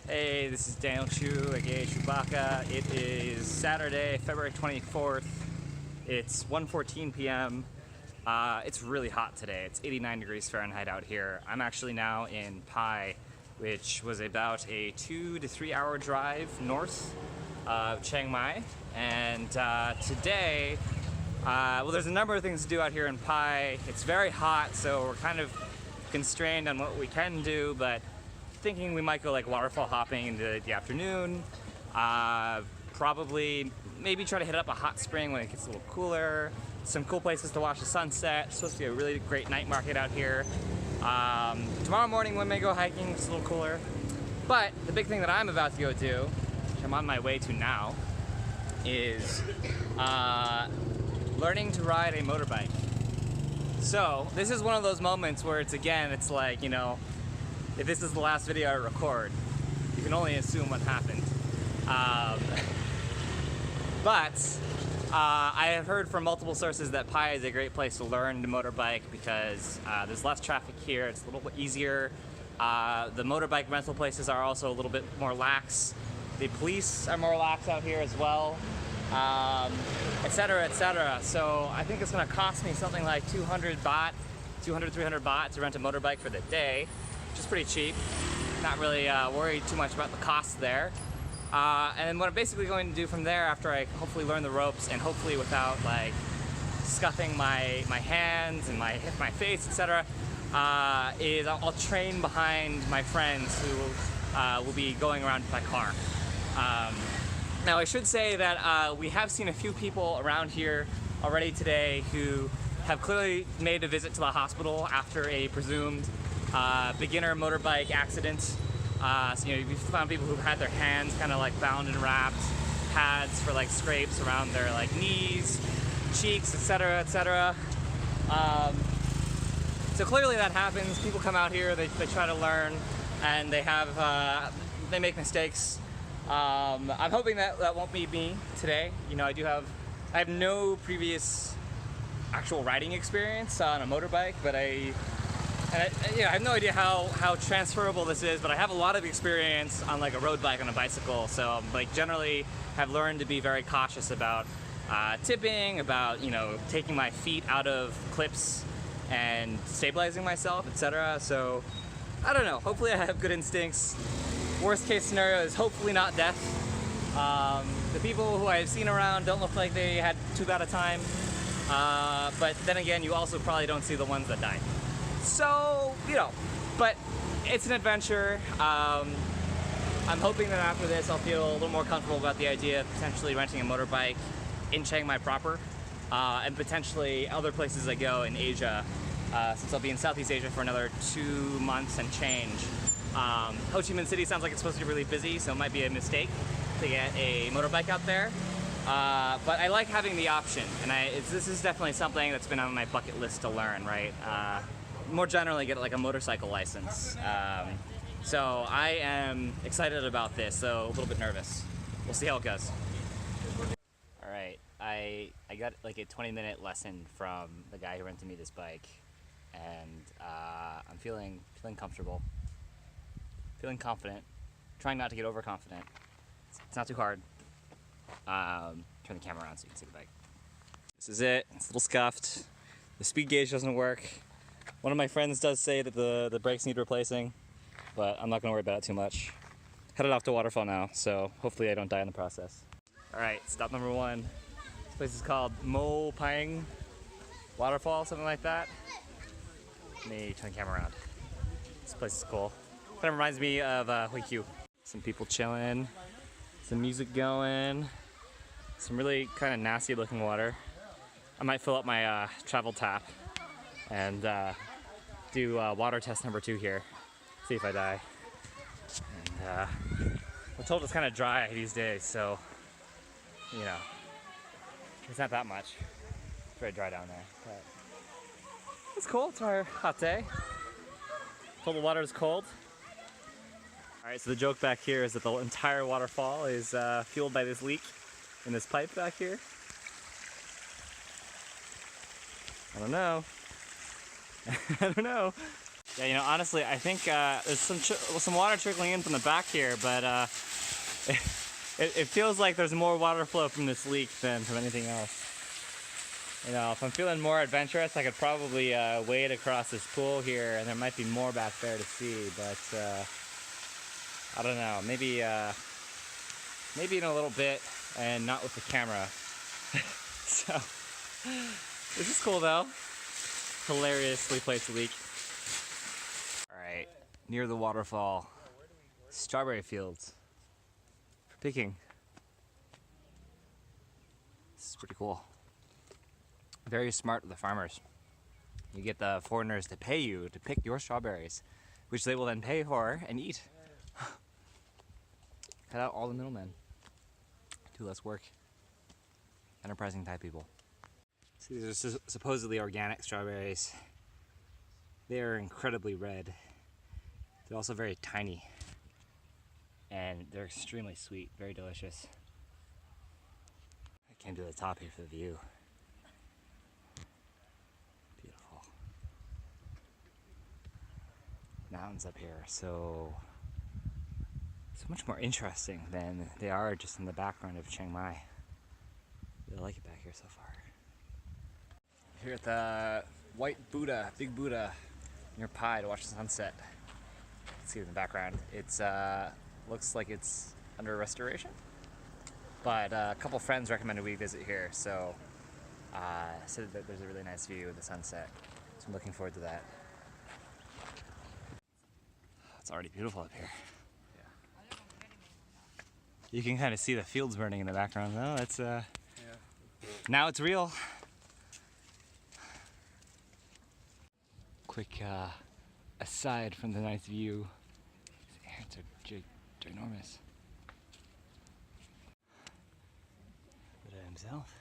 Hey, this is Daniel Chu, aka Chewbacca. It is Saturday, February 24th. It's 1:14 p.m. It's really hot today. It's 89 degrees Fahrenheit out here. I'm actually now in Pai, which was about a 2 to 3 hour drive north of Chiang Mai. And today, well, there's a number of things to do out here in Pai. It's very hot, so we're kind of constrained on what we can do, but thinking we might go like waterfall hopping into the afternoon. Probably maybe try to hit up a hot spring when it gets a little cooler. Some cool places to watch the sunset. It's supposed to be a really great night market out here. Tomorrow morning we may go hiking, it's a little cooler. But the big thing that I'm about to go do, which I'm on my way to now, is learning to ride a motorbike. So this is one of those moments where it's like, you know, if this is the last video I record, you can only assume what happened. But I have heard from multiple sources that Pai is a great place to learn to motorbike because there's less traffic here, it's a little bit easier. The motorbike rental places are also a little bit more lax. The police are more lax out here as well, etc., etc. So I think it's gonna cost me something like 200 baht, 300 baht to rent a motorbike for the day, which is pretty cheap. Not really worried too much about the costs there. And then what I'm basically going to do from there, after I hopefully learn the ropes and hopefully without like scuffing my hands and my face, etc., is I'll train behind my friends who will be going around by car. Now I should say that we have seen a few people around here already today who have clearly made a visit to the hospital after a presumed beginner motorbike accident. So, you know, we've found people who've had their hands kind of like bound and wrapped, pads for like scrapes around their like knees, cheeks, etc., etc. So clearly that happens. People come out here, they try to learn, and they make mistakes. I'm hoping that that won't be me today. You know, I have no previous actual riding experience on a motorbike, but I have no idea how transferable this is, but I have a lot of experience on like a road bike on a bicycle, so like generally have learned to be very cautious about tipping, about, you know, taking my feet out of clips and stabilizing myself, etc. So I don't know, hopefully I have good instincts. Worst case scenario is hopefully not death. The people who I've seen around don't look like they had too bad a time, but then again, you also probably don't see the ones that died. So, you know, but it's an adventure. I'm hoping that after this I'll feel a little more comfortable about the idea of potentially renting a motorbike in Chiang Mai proper, and potentially other places I go in Asia, since I'll be in Southeast Asia for another 2 months and change. Ho Chi Minh City sounds like it's supposed to be really busy, so it might be a mistake to get a motorbike out there. But I like having the option, and this is definitely something that's been on my bucket list to learn, right? More generally, get like a motorcycle license. So I am excited about this, so a little bit nervous. We'll see how it goes. All right, I got like a 20-minute lesson from the guy who rented me this bike, and I'm feeling comfortable, feeling confident, trying not to get overconfident. It's not too hard. Turn the camera around so you can see the bike. This is it. It's a little scuffed. The speed gauge doesn't work. One of my friends does say that the brakes need replacing, but I'm not going to worry about it too much. Headed off to waterfall now, so hopefully I don't die in the process. Alright, stop number 1. This place is called Motorbiking Waterfall, something like that. Let me turn the camera around. This place is cool. Kind of reminds me of Huikyu. Some people chilling, some music going, some really kind of nasty looking water. I might fill up my travel tap and do water test number 2 here, see if I die. And we're told it's kind of dry these days, so, you know, it's not that much. It's very dry down there, but it's cool. It's our hot day. Told the water is cold. Alright, so the joke back here is that the entire waterfall is fueled by this leak in this pipe back here. I don't know. I don't know. Yeah, you know, honestly, I think there's some water trickling in from the back here, but it feels like there's more water flow from this leak than from anything else. You know, if I'm feeling more adventurous, I could probably wade across this pool here, and there might be more back there to see, but I don't know, maybe in a little bit, and not with the camera. So, this is cool though. Hilariously placed leak. Alright, near the waterfall, strawberry fields for picking. This is pretty cool. Very smart of the farmers. You get the foreigners to pay you to pick your strawberries, which they will then pay for and eat. Cut out all the middlemen. Do less work. Enterprising Thai people. See, these are supposedly organic strawberries. They are incredibly red. They're also very tiny. And they're extremely sweet, very delicious. I came to the top here for the view. Beautiful. Mountains up here, so much more interesting than they are just in the background of Chiang Mai. I like it back here so far. Here at the White Buddha, Big Buddha, near Pai to watch the sunset. You can see it in the background. It's looks like it's under restoration, but a couple friends recommended we visit here, so said that there's a really nice view of the sunset. So I'm looking forward to that. It's already beautiful up here. You can kind of see the fields burning in the background though. It's now it's real. Quick aside from the nice view. These ants are ginormous. Buddha himself.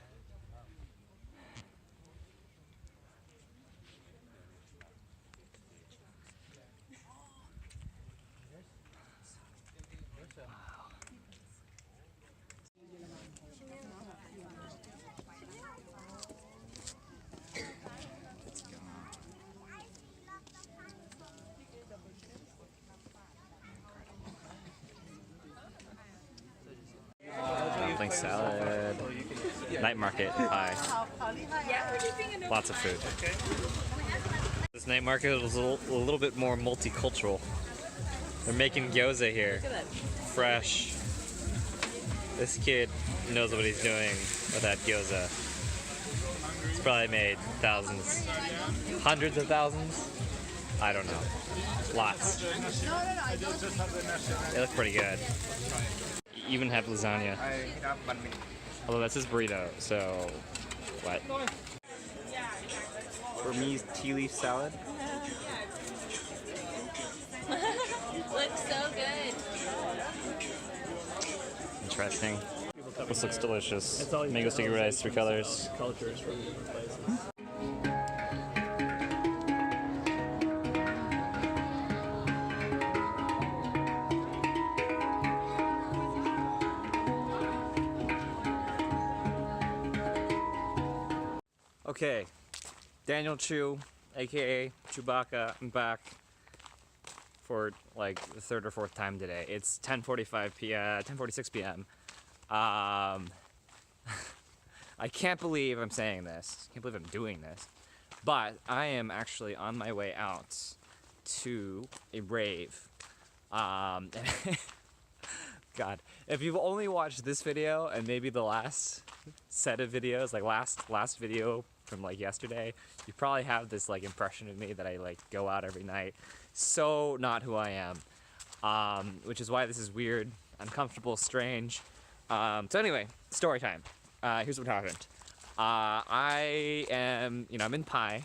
Dumpling salad, night market pie, lots of food. This night market was a little bit more multicultural. They're making gyoza here, fresh. This kid knows what he's doing with that gyoza. He's probably made thousands, hundreds of thousands. I don't know, lots. They look pretty good. Even have lasagna. Although that's his burrito, so what? Burmese tea leaf salad. Looks so good. Interesting. This looks delicious. Mango sticky rice, 3 colors. Cultures from different places. Okay, Daniel Chu, aka Chewbacca, I'm back for like the 3rd or 4th time today. It's 10:46 p.m. I can't believe I'm saying this. I can't believe I'm doing this. But I am actually on my way out to a rave. God, if you've only watched this video and maybe the last set of videos, like last video from like yesterday, you probably have this like impression of me that I like go out every night. So not who I am, which is why this is weird, uncomfortable, strange. So anyway, story time. Here's what happened. I am, I'm in Pai,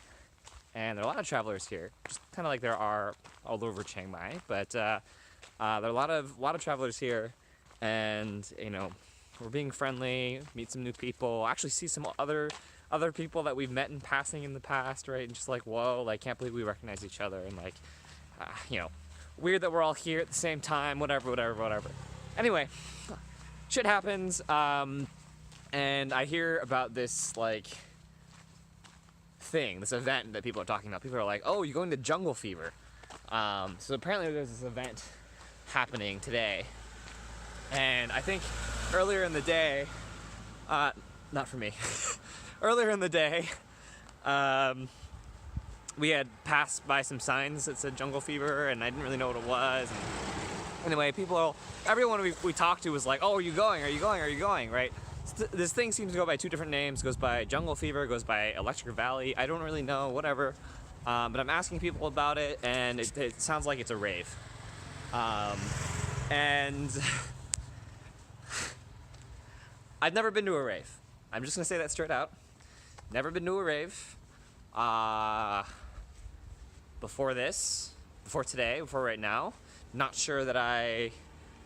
and there are a lot of travelers here, just kind of like there are all over Chiang Mai, but there are a lot of travelers here, and we're being friendly, meet some new people, actually see some other people that we've met in passing in the past, right? And just like, whoa, like, can't believe we recognize each other, and like, weird that we're all here at the same time, whatever. Anyway, shit happens, and I hear about this like thing, this event that people are talking about. People are like, oh, you're going to Jungle Fever. So apparently there's this event happening today, and I think earlier in the day, not for me, earlier in the day, we had passed by some signs that said jungle fever, and I didn't really know what it was. And anyway, everyone we talked to was like, oh, are you going, right? This thing seems to go by two different names. It goes by jungle fever, it goes by electric valley. I don't really know, whatever. But I'm asking people about it, and it sounds like it's a rave. And I've never been to a rave. I'm just gonna say that straight out. Never been to a rave. Before today, before right now. Not sure that I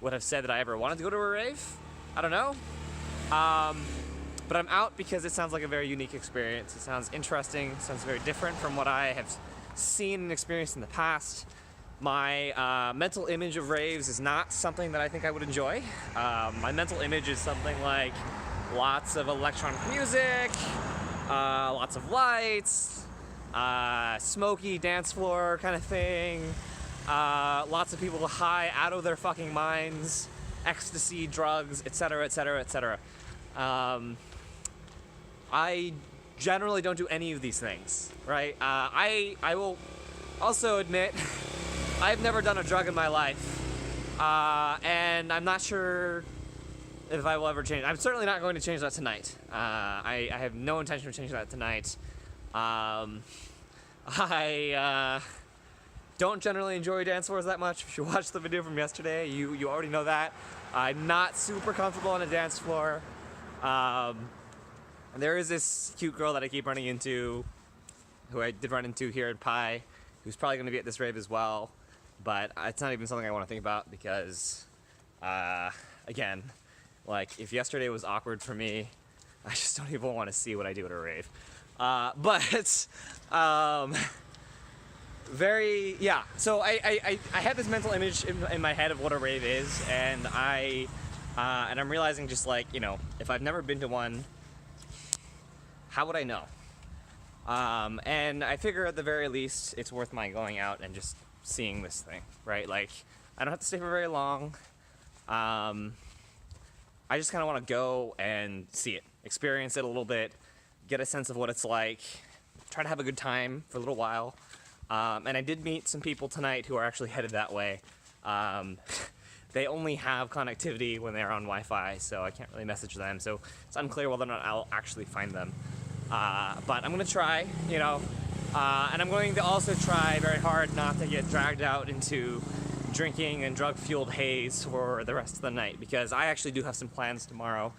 would have said that I ever wanted to go to a rave. I don't know. But I'm out because it sounds like a very unique experience. It sounds interesting, it sounds very different from what I have seen and experienced in the past. My mental image of raves is not something that I think I would enjoy. My mental image is something like lots of electronic music, lots of lights, smoky dance floor kind of thing, lots of people high out of their fucking minds, ecstasy, drugs, etc., etc., etc. I generally don't do any of these things, right? I will also admit I've never done a drug in my life, and I'm not sure if I will ever change. I'm certainly not going to change that tonight. I have no intention of changing that tonight. I don't generally enjoy dance floors that much. If you watched the video from yesterday, you already know that. I'm not super comfortable on a dance floor. There is this cute girl that I keep running into, who I did run into here at Pi, who's probably going to be at this rave as well, but it's not even something I want to think about because, again, like, if yesterday was awkward for me, I just don't even want to see what I do at a rave. So I had this mental image in my head of what a rave is, and I'm realizing, just like, you know, if I've never been to one, how would I know? And I figure at the very least it's worth my going out and just seeing this thing, right? Like, I don't have to stay for very long. I just kind of want to go and see it, experience it a little bit, get a sense of what it's like, try to have a good time for a little while. And I did meet some people tonight who are actually headed that way. They only have connectivity when they're on Wi-Fi, so I can't really message them, so it's unclear whether or not I'll actually find them. But I'm gonna try, you know, and I'm going to also try very hard not to get dragged out into drinking and drug-fueled haze for the rest of the night, because I actually do have some plans tomorrow.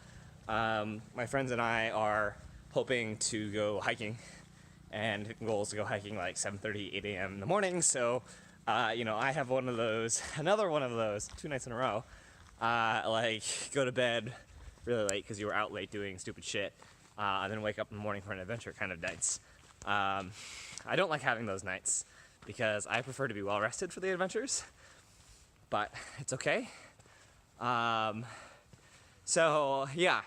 My friends and I are hoping to go hiking, and the goal is to go hiking like 7:30, 8 a.m. in the morning, so you know, I have one of those, another one of those, 2 nights in a row, like, go to bed really late because you were out late doing stupid shit, and then wake up in the morning for an adventure kind of nights. I don't like having those nights because I prefer to be well rested for the adventures, but it's okay. So yeah,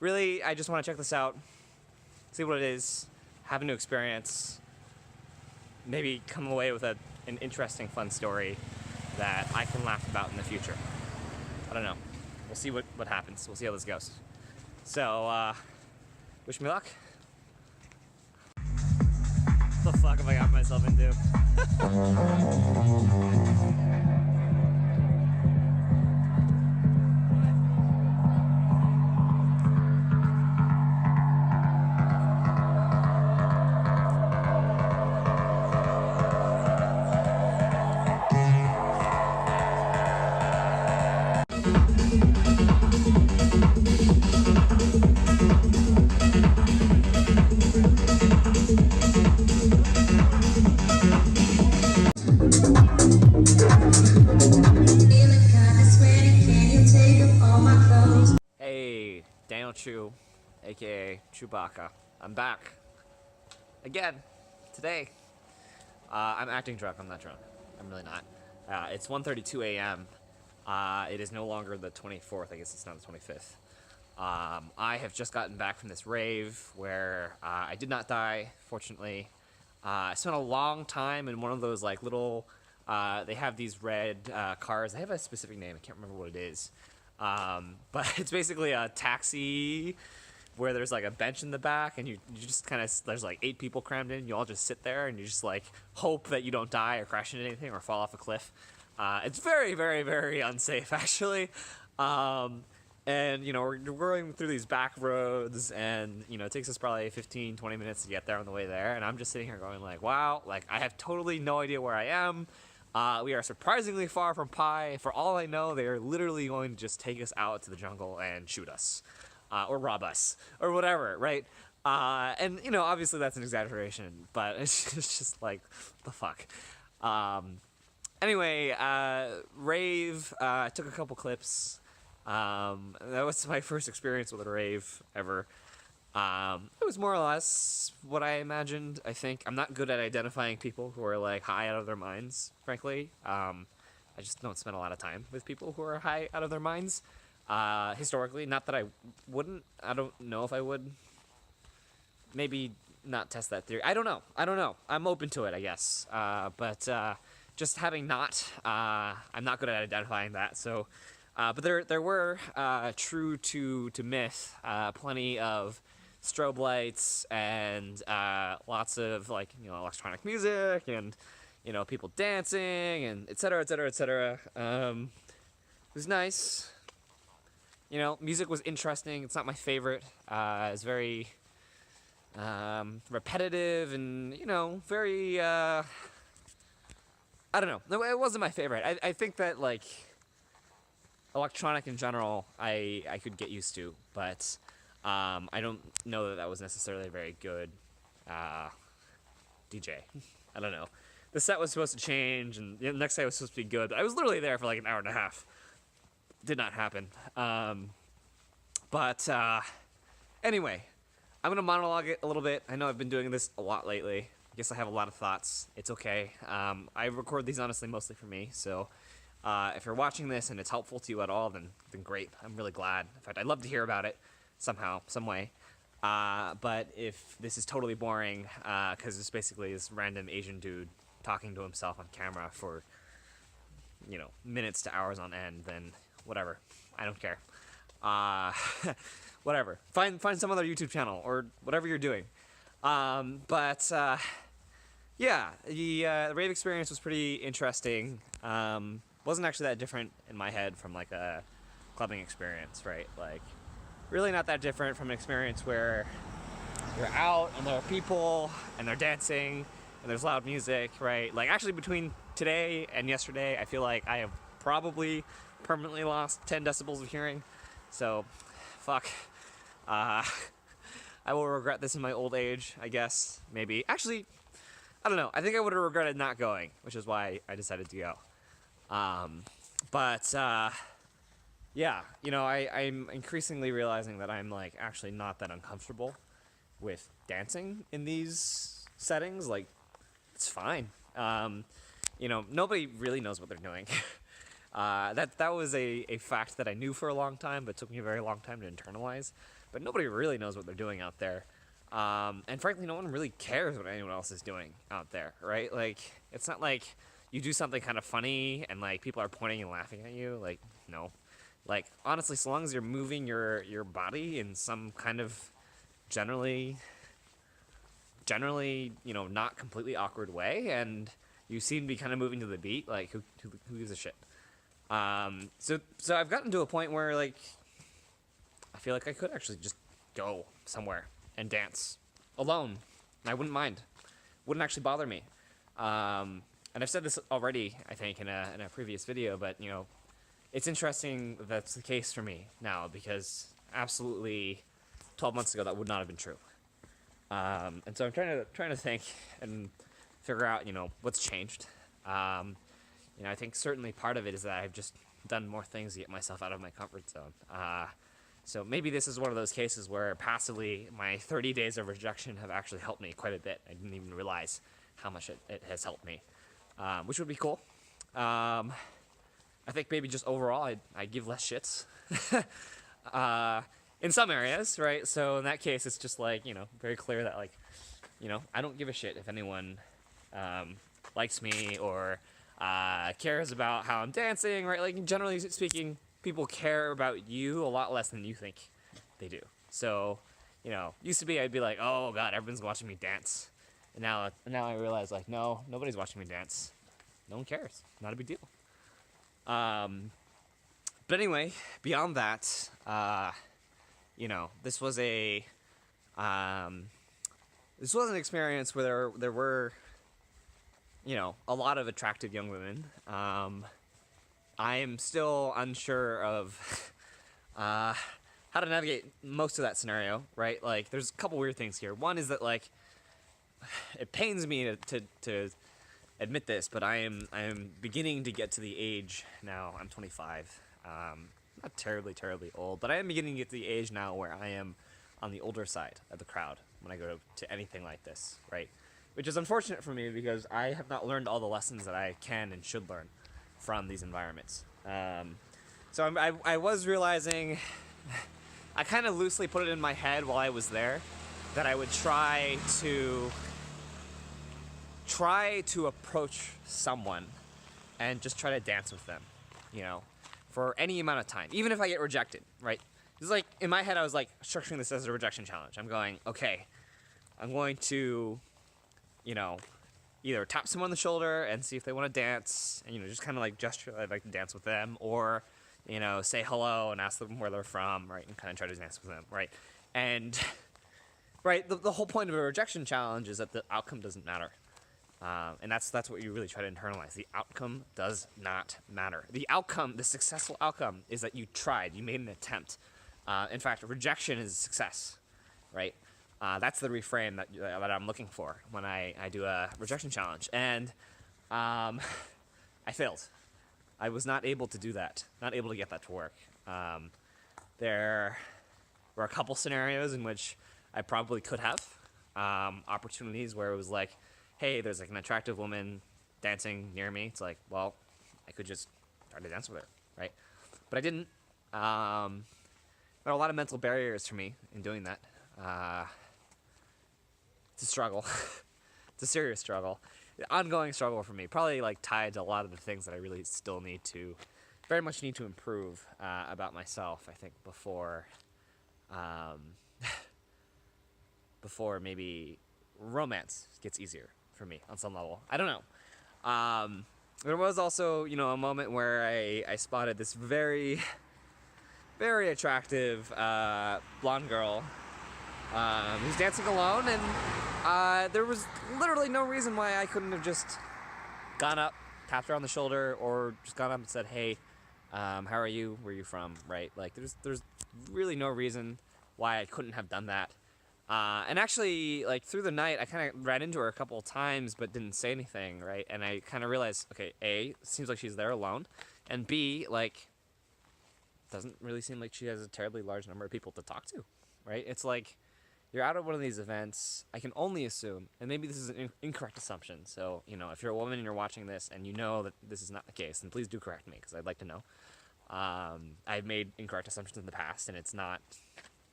really, I just want to check this out, see what it is, have a new experience, maybe come away with an interesting, fun story that I can laugh about in the future. I don't know. We'll see what happens. We'll see how this goes. So, wish me luck. What the fuck have I got myself into? Hey, Daniel Chu, aka Chewbacca. I'm back. Again, today. I'm acting drunk, I'm not drunk. I'm really not. It's 1:32 a.m. It is no longer the 24th, I guess it's now the 25th. I have just gotten back from this rave where I did not die, fortunately. I spent a long time in one of those like little They have these red cars. They have a specific name. I can't remember what it is. But it's basically a taxi where there's like a bench in the back, and you just kind of, there's like 8 people crammed in. You all just sit there, and you just like hope that you don't die or crash into anything or fall off a cliff. It's very, very, very unsafe, actually. And, you know, we're going through these back roads, and, you know, it takes us probably 15, 20 minutes to get there on the way there. And I'm just sitting here going like, wow, like I have totally no idea where I am. We are surprisingly far from Pi. For all I know, they are literally going to just take us out to the jungle and shoot us. Or rob us, or whatever, right? And, you know, obviously that's an exaggeration, but it's just like, the fuck. Anyway, Rave, I took a couple clips. That was my first experience with a rave ever. It was more or less what I imagined, I think. I'm not good at identifying people who are, like, high out of their minds, frankly. I just don't spend a lot of time with people who are high out of their minds. Historically, not that I wouldn't. I don't know if I would. Maybe not test that theory. I don't know. I'm open to it, I guess. But just having not, I'm not good at identifying that. So, but there were, true to myth, plenty of strobe lights and lots of, like, you know, electronic music and, you know, people dancing and et cetera, et cetera, et cetera. It was nice. You know, music was interesting. It's not my favorite. It's very repetitive and, you know, very, I don't know. No, it wasn't my favorite. I think that, like, electronic in general, I could get used to, but I don't know that that was necessarily a very good DJ. I don't know. The set was supposed to change, and the next day was supposed to be good, but I was literally there for like an hour and a half. Did not happen. But anyway, I'm gonna monologue it a little bit. I know I've been doing this a lot lately. I guess I have a lot of thoughts. It's okay. I record these honestly mostly for me, so if you're watching this and it's helpful to you at all, then great. I'm really glad. In fact, I'd love to hear about it somehow, some way. But if this is totally boring, because it's basically this random Asian dude talking to himself on camera for, you know, minutes to hours on end, then whatever. I don't care. Whatever. Find some other YouTube channel or whatever you're doing. But yeah, the rave experience was pretty interesting. Wasn't actually that different in my head from like a clubbing experience, right? Like, really not that different from an experience where you're out and there are people and they're dancing and there's loud music, right? Like, actually between today and yesterday, I feel like I have probably permanently lost 10 decibels of hearing. So, fuck. I will regret this in my old age, I guess. Maybe. Actually, I don't know. I think I would have regretted not going, which is why I decided to go. Yeah, you know, I'm increasingly realizing that I'm, like, actually not that uncomfortable with dancing in these settings. Like, it's fine. You know, nobody really knows what they're doing. That was a fact that I knew for a long time, but took me a very long time to internalize. But nobody really knows what they're doing out there. And frankly, no one really cares what anyone else is doing out there, right? Like, it's not like you do something kind of funny and, like, people are pointing and laughing at you. Like, no. Like, honestly, so long as you're moving your body in some kind of generally, you know, not completely awkward way, and you seem to be kind of moving to the beat, like, who gives a shit? So I've gotten to a point where, like, I feel like I could actually just go somewhere and dance alone. I wouldn't mind. Wouldn't actually bother me. And I've said this already, I think, in a previous video, but, you know, it's interesting that's the case for me now, because absolutely 12 months ago that would not have been true. And so I'm trying to think and figure out, you know, what's changed. You know, I think certainly part of it is that I've just done more things to get myself out of my comfort zone. So maybe this is one of those cases where passively my 30 days of rejection have actually helped me quite a bit. I didn't even realize how much it has helped me, which would be cool. I think maybe just overall I give less shits in some areas, right? So in that case, it's just like, you know, very clear that, like, you know, I don't give a shit if anyone likes me or cares about how I'm dancing, right? Like, generally speaking, people care about you a lot less than you think they do. So, you know, used to be I'd be like, oh god, everyone's watching me dance. And now I realize, like, no, nobody's watching me dance. No one cares. Not a big deal. But anyway, beyond that, you know, this was an experience where there were, you know, a lot of attractive young women. I am still unsure of how to navigate most of that scenario, right? Like, there's a couple weird things here. One is that, like, it pains me to admit this, but I am beginning to get to the age now. I'm 25. Not terribly old, but I am beginning to get to the age now where I am on the older side of the crowd when I go to anything like this, right? Which is unfortunate for me because I have not learned all the lessons that I can and should learn from these environments. So I was realizing, I kind of loosely put it in my head while I was there, that I would try to approach someone and just try to dance with them, you know, for any amount of time, even if I get rejected, right? It's like, in my head, I was like structuring this as a rejection challenge. I'm going, okay, I'm going to, you know, either tap someone on the shoulder and see if they want to dance, and, you know, just kind of like gesture I'd like to dance with them, or, you know, say hello and ask them where they're from, right, and kind of try to dance with them, right? And, right, the whole point of a rejection challenge is that the outcome doesn't matter. And that's what you really try to internalize. The outcome does not matter. The outcome, the successful outcome, is that you tried, you made an attempt. In fact, rejection is success, right? That's the reframe that I'm looking for when I do a rejection challenge. And I failed. I was not able to do that, not able to get that to work. There were a couple scenarios in which I probably could have opportunities where it was like, hey, there's like an attractive woman dancing near me. It's like, well, I could just try to dance with her, right? But I didn't. There are a lot of mental barriers for me in doing that. It's a struggle. It's a serious struggle. Ongoing struggle for me. Probably like tied to a lot of the things that I really still very much need to improve about myself, I think, before maybe romance gets easier for me on some level. I don't know. There was also, you know, a moment where I spotted this very, very attractive blonde girl who's dancing alone, and there was literally no reason why I couldn't have just gone up, tapped her on the shoulder, or just gone up and said, hey, how are you? Where are you from? Right? Like, there's really no reason why I couldn't have done that. And actually, like, through the night, I kind of ran into her a couple of times, but didn't say anything, right? And I kind of realized, okay, A, it seems like she's there alone, and B, like, doesn't really seem like she has a terribly large number of people to talk to, right? It's like, you're out at one of these events, I can only assume, and maybe this is an incorrect assumption, so, you know, if you're a woman and you're watching this and you know that this is not the case, then please do correct me, because I'd like to know. I've made incorrect assumptions in the past, and it's not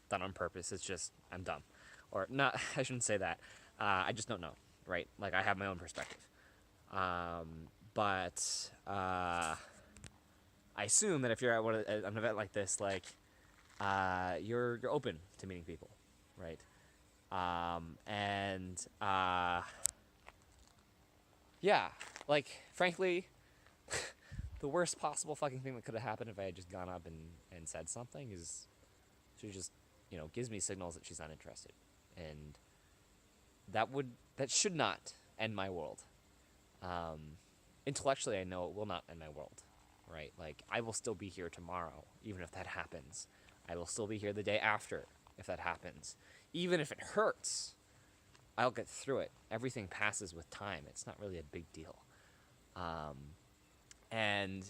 done on purpose, it's just, I'm dumb. Or not, I shouldn't say that. I just don't know, right? Like, I have my own perspective. But I assume that if you're at an event like this, like, you're open to meeting people, right? Yeah, like, frankly, the worst possible fucking thing that could have happened if I had just gone up and said something is she just, you know, gives me signals that she's not interested. And that should not end my world. Intellectually, I know it will not end my world, right? Like, I will still be here tomorrow, even if that happens. I will still be here the day after, if that happens. Even if it hurts, I'll get through it. Everything passes with time. It's not really a big deal. And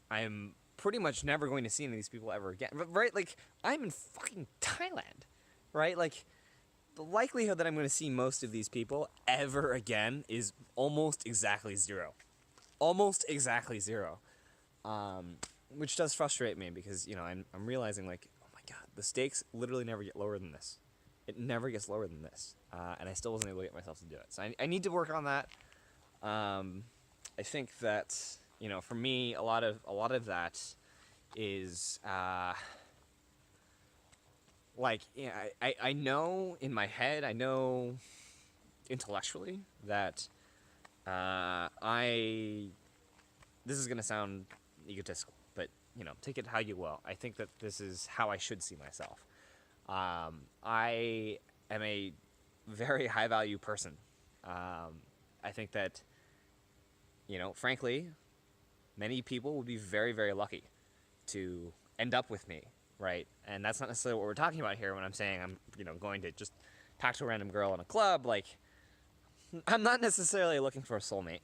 I'm pretty much never going to see any of these people ever again. Right? Like, I'm in fucking Thailand, right? Like, the likelihood that I'm going to see most of these people ever again is almost exactly zero. Almost exactly zero. Which does frustrate me because, you know, I'm realizing, like, oh my god, the stakes literally never get lower than this. It never gets lower than this. And I still wasn't able to get myself to do it. So I need to work on that. I think that, for me, a lot of that is I know in my head, I know intellectually that this is gonna sound egotistical, but take it how you will. I think that this is how I should see myself. I am a very high value person. I think that, frankly, many people would be very, very lucky to end up with me, right? And that's not necessarily what we're talking about here when I'm saying I'm, going to just talk to a random girl in a club. Like, I'm not necessarily looking for a soulmate.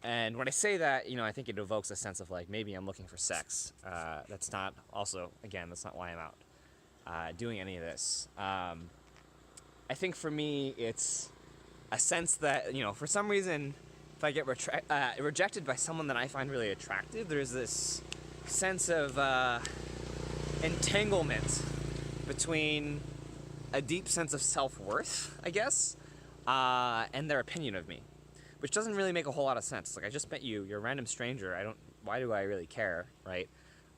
And when I say that, I think it evokes a sense of like, maybe I'm looking for sex. That's not why I'm out doing any of this. I think for me, it's a sense that, for some reason, if I get rejected by someone that I find really attractive, there's this sense of entanglement between a deep sense of self-worth, I guess, and their opinion of me, which doesn't really make a whole lot of sense. Like, I just met you, you're a random stranger, why do I really care, right?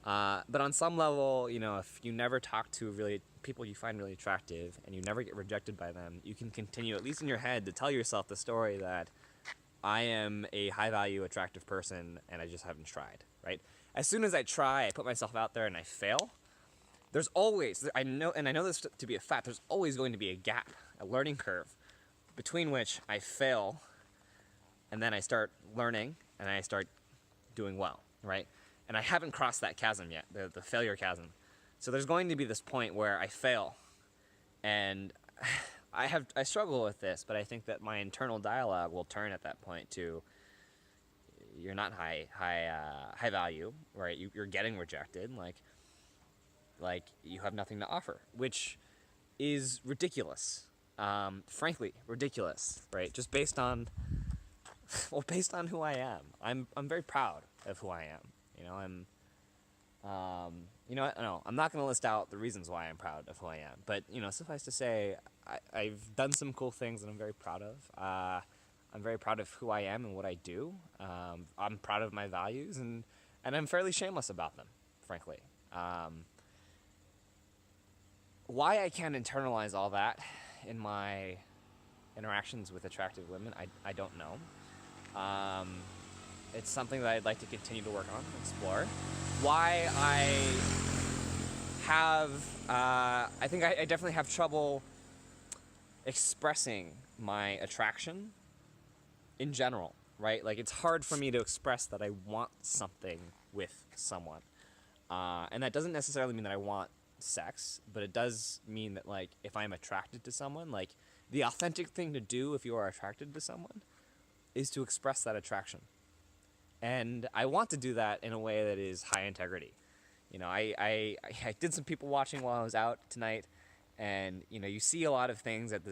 But on some level, if you never talk to people you find really attractive and you never get rejected by them, you can continue, at least in your head, to tell yourself the story that I am a high-value, attractive person and I just haven't tried, right? As soon as I try, I put myself out there and I fail, there's always, I know this to be a fact, there's always going to be a gap, a learning curve, between which I fail and then I start learning and I start doing well, right? And I haven't crossed that chasm yet, the failure chasm. So there's going to be this point where I fail, and I struggle with this, but I think that my internal dialogue will turn at that point to, you're not high value, right? You're getting rejected, like you have nothing to offer, which is ridiculous. Frankly, ridiculous, right? Just based on who I am. I'm very proud of who I am. I'm not going to list out the reasons why I'm proud of who I am, but, suffice to say, I've done some cool things that I'm very proud of. I'm very proud of who I am and what I do. I'm proud of my values, and I'm fairly shameless about them, frankly. Why I can't internalize all that in my interactions with attractive women, I don't know. It's something that I'd like to continue to work on, explore. Why I think I definitely have trouble expressing my attraction in general, right? Like, it's hard for me to express that I want something with someone. And that doesn't necessarily mean that I want sex, but it does mean that, like, if I'm attracted to someone, like, the authentic thing to do if you are attracted to someone is to express that attraction. And I want to do that in a way that is high integrity. I did some people watching while I was out tonight, and you see a lot of things in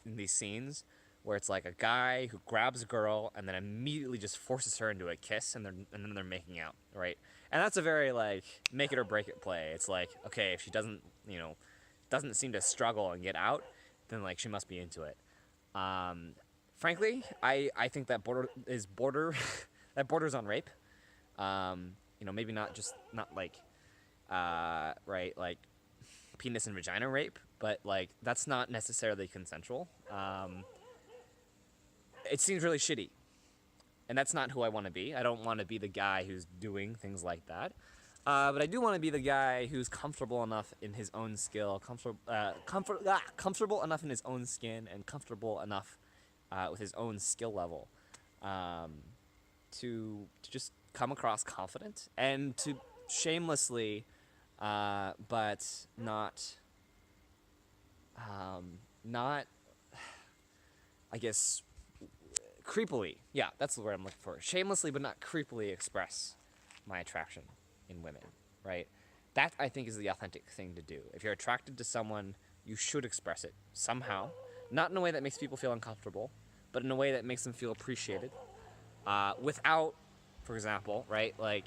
these scenes where it's like a guy who grabs a girl and then immediately just forces her into a kiss, and then they're making out, right? And that's a very, like, make it or break it play. It's like, okay, if she doesn't seem to struggle and get out, then, like, she must be into it. Frankly, I think that that borders on rape. Maybe not like penis and vagina rape, but, like, that's not necessarily consensual. It seems really shitty, and that's not who I want to be. I don't want to be the guy who's doing things like that. But I do want to be the guy who's comfortable enough in his own skill, comfortable enough in his own skin, and comfortable enough with his own skill level to just come across confident and to shamelessly, but not, I guess, creepily. Yeah, that's the word I'm looking for. Shamelessly, but not creepily express my attraction in women, right? That, I think, is the authentic thing to do. If you're attracted to someone, you should express it somehow. Not in a way that makes people feel uncomfortable, but in a way that makes them feel appreciated. Without, for example, right, like,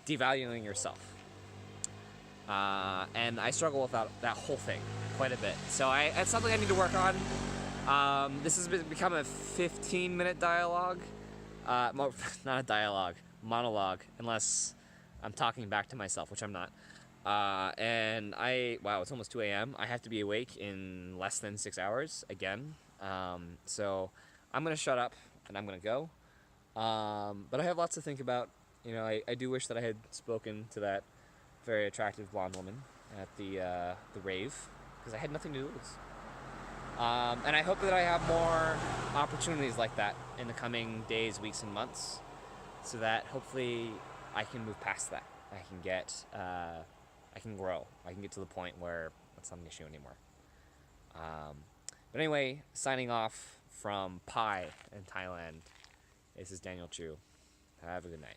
devaluing yourself. And I struggle with that whole thing quite a bit. So it's something I need to work on. This has become a 15-minute dialogue. Not a dialogue, monologue, unless I'm talking back to myself, which I'm not. And wow, it's almost 2 a.m. I have to be awake in less than 6 hours again. So I'm gonna shut up and I'm gonna go. But I have lots to think about. You know, I do wish that I had spoken to that very attractive blonde woman at the rave, because I had nothing to lose. And I hope that I have more opportunities like that in the coming days, weeks, and months, so that hopefully I can move past that. I can grow. I can get to the point where it's not an issue anymore. But anyway, signing off from Pai in Thailand. This is Daniel Chu. Have a good night.